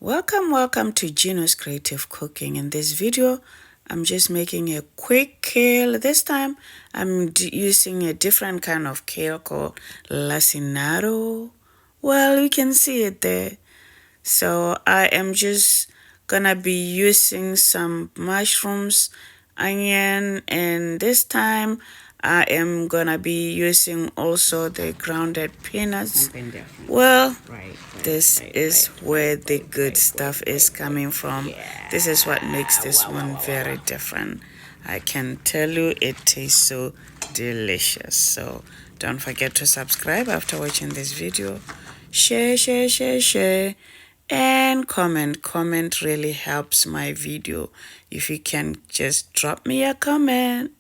Welcome to Gino's Creative Cooking. In this video, I'm just making a quick kale. This time, I'm using a different kind of kale called Lacinato. Well, you can see it there. So I am just gonna be using some mushrooms, onion, and this time I am gonna be using also the grounded peanuts. Well, this is where the good stuff is coming from. This is what makes this one very different. I can tell you it tastes so delicious. So don't forget to subscribe after watching this video. Share, and comment really helps my video. If you can just drop me a comment.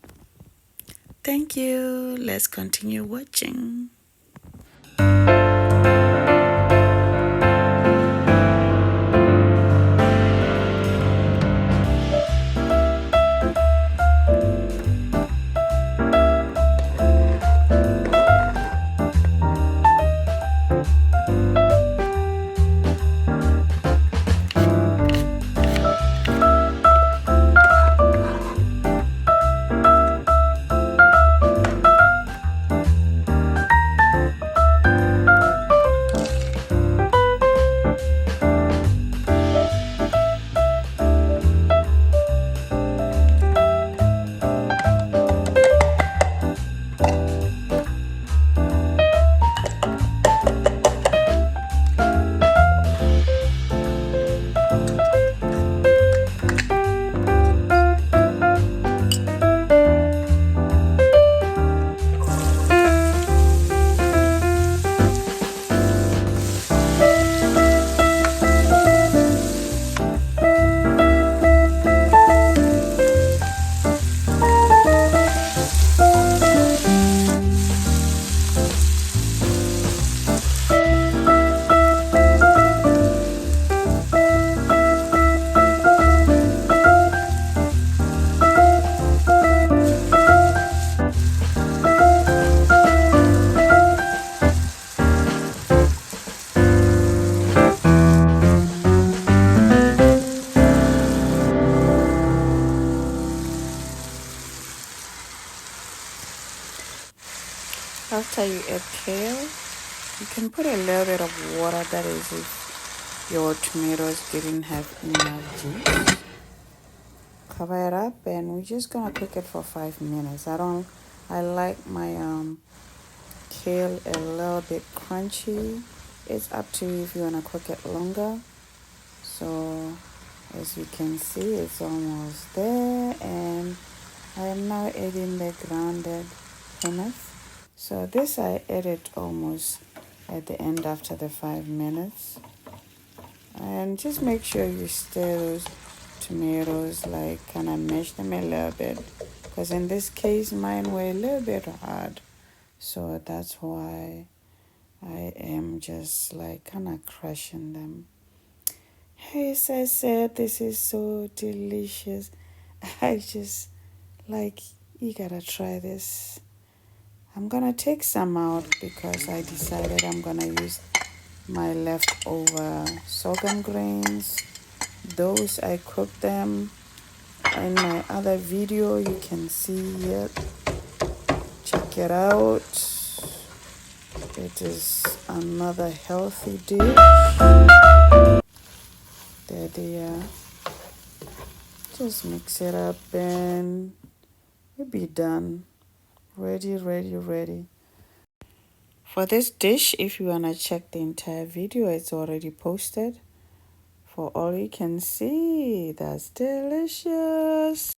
Thank you. Let's continue watching. After you add kale, you can put a little bit of water, that is if your tomatoes didn't have enough juice. Cover it up and we're just gonna cook it for 5 minutes. I like my kale a little bit crunchy. It's up to you if you wanna cook it longer. So as you can see, it's almost there, and I am now adding the grounded peanuts. So this I added almost at the end after the 5 minutes. And just make sure you stir those tomatoes, like kind of mash them a little bit. Because in this case, mine were a little bit hard. So that's why I am just like kind of crushing them. Hey, as I said, this is so delicious. I just like, you gotta try this. I'm gonna take some out because I decided I'm gonna use my leftover sorghum grains. Those I cooked them in my other video. You can see it. Check it out. It is another healthy dish. There they are. Just mix it up and we'll be done. Ready. For this dish, if you wanna check the entire video, it's already posted. For all you can see, that's delicious.